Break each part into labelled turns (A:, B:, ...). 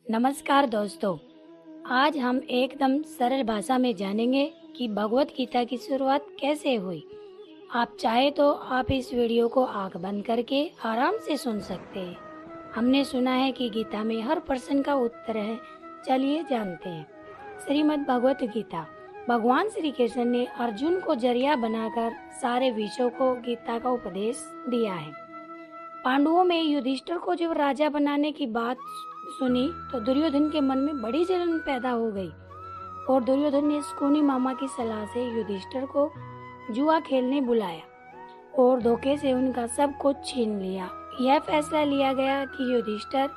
A: नमस्कार दोस्तों। आज हम एकदम सरल भाषा में जानेंगे कि भगवत गीता की शुरुआत कैसे हुई। आप चाहे तो आप इस वीडियो को आंख बंद करके आराम से सुन सकते हैं। हमने सुना है कि गीता में हर प्रश्न का उत्तर है। चलिए जानते हैं। श्रीमद् भगवत गीता। भगवान श्री कृष्ण ने अर्जुन को जरिया बनाकर सारे विषयों को गीता का उपदेश दिया है। पांडवों में युधिष्ठिर को जब राजा बनाने की बात सुनी तो दुर्योधन के मन में बड़ी जलन पैदा हो गई और दुर्योधन ने शकुनी मामा की सलाह से युधिष्ठिर को जुआ खेलने बुलाया और धोखे से उनका सब कुछ छीन लिया। यह फैसला लिया गया कि युधिष्ठिर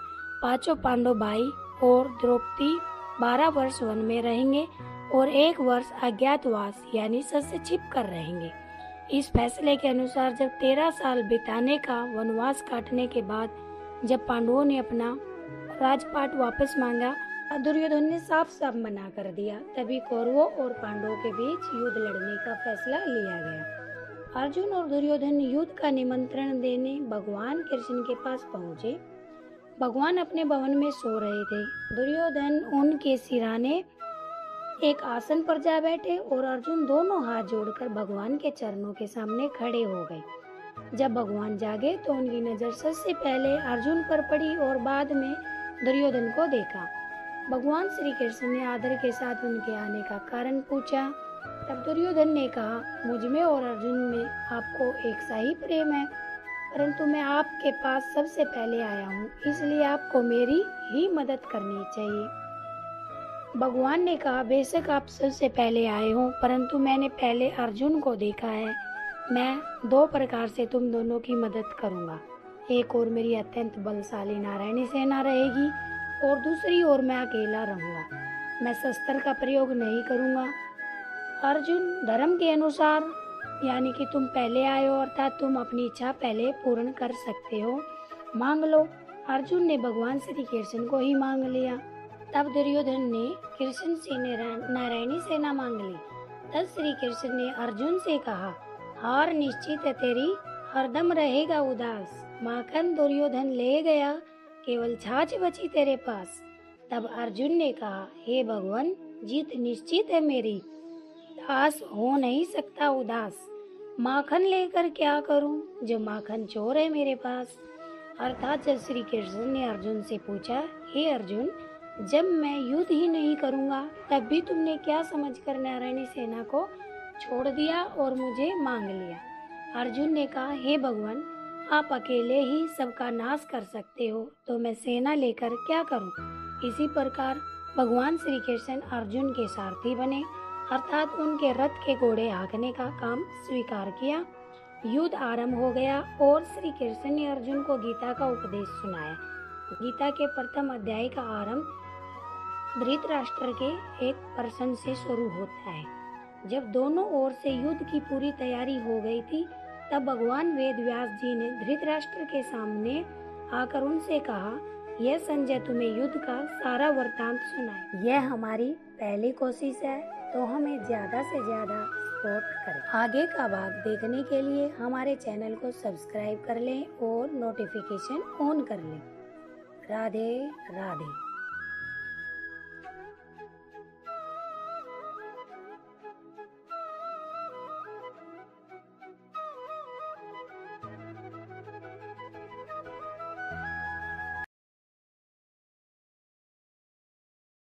A: पांचों पांडव भाई और द्रौपदी 12 वर्ष वन में रहेंगे और 1 वर्ष अज्ञातवास यानी सत से छिप कर रहेंगे। इस फैसले के अनुसार जब 13 साल बिताने का वनवास काटने के बाद जब पांडवों ने अपना राजपाट वापस मांगा, दुर्योधन ने साफ साफ मना कर दिया। तभी कौरवों और पांडवों के बीच युद्ध लड़ने का फैसला लिया गया। अर्जुन और दुर्योधन युद्ध का निमंत्रण देने भगवान कृष्ण के पास पहुँचे। भगवान अपने भवन में सो रहे थे। दुर्योधन उनके सिराने एक आसन पर जा बैठे और अर्जुन दोनों हाथ जोड़कर भगवान के चरणों के सामने खड़े हो गए। जब भगवान जागे तो उनकी नजर सबसे पहले अर्जुन पर पड़ी और बाद में दुर्योधन को देखा। भगवान श्री कृष्ण ने आदर के साथ उनके आने का कारण पूछा। तब दुर्योधन ने कहा, मुझ में और अर्जुन में आपको एक सा ही प्रेम है, परंतु मैं आपके पास सबसे पहले आया हूँ, इसलिए आपको मेरी ही मदद करनी चाहिए। भगवान ने कहा, बेशक आप सबसे पहले आए हो, परंतु मैंने पहले अर्जुन को देखा है। मैं 2 प्रकार से तुम दोनों की मदद करूंगा। एक और मेरी अत्यंत बलशाली नारायणी सेना रहेगी और दूसरी ओर मैं अकेला रहूंगा। मैं शस्त्र का प्रयोग नहीं करूंगा। अर्जुन, धर्म के अनुसार यानी कि तुम पहले आए हो, अर्थात तुम अपनी इच्छा पहले पूर्ण कर सकते हो। मांग लो। अर्जुन ने भगवान श्री कृष्ण को ही मांग लिया। तब दुर्योधन ने कृष्ण से नारायणी सेना मांग ली। तब श्री कृष्ण ने अर्जुन से कहा, हार निश्चित है तेरी, हरदम रहेगा उदास। माखन दुर्योधन ले गया, केवल छाछ बची तेरे पास। तब अर्जुन ने कहा, हे भगवान, जीत निश्चित है मेरी, दास हो नहीं सकता उदास। माखन लेकर क्या करूं, जो माखन चोर है मेरे पास। अर्थात जब श्री कृष्ण ने अर्जुन से पूछा, हे अर्जुन, जब मैं युद्ध ही नहीं करूंगा तब भी तुमने क्या समझकर नारायणी सेना को छोड़ दिया और मुझे मांग लिया। अर्जुन ने कहा, हे भगवान, आप अकेले ही सबका नाश कर सकते हो, तो मैं सेना लेकर क्या करूं। इसी प्रकार भगवान श्री कृष्ण अर्जुन के सारथी बने, अर्थात उनके रथ के घोड़े हाँकने का काम स्वीकार किया। युद्ध आरंभ हो गया और श्री कृष्ण ने अर्जुन को गीता का उपदेश सुनाया। गीता के प्रथम अध्याय का आरंभ धृतराष्ट्र के एक प्रश्न से शुरू होता है। जब दोनों ओर से युद्ध की पूरी तैयारी हो गई थी, तब भगवान वेद व्यास जी ने धृतराष्ट्र के सामने आकर उनसे कहा, यह संजय तुम्हें युद्ध का सारा वृतांत सुनाए। यह हमारी पहली कोशिश है, तो हमें ज्यादा से ज्यादा सपोर्ट करें। आगे का भाग देखने के लिए हमारे चैनल को सब्सक्राइब कर लें और नोटिफिकेशन ऑन कर लें। राधे राधे।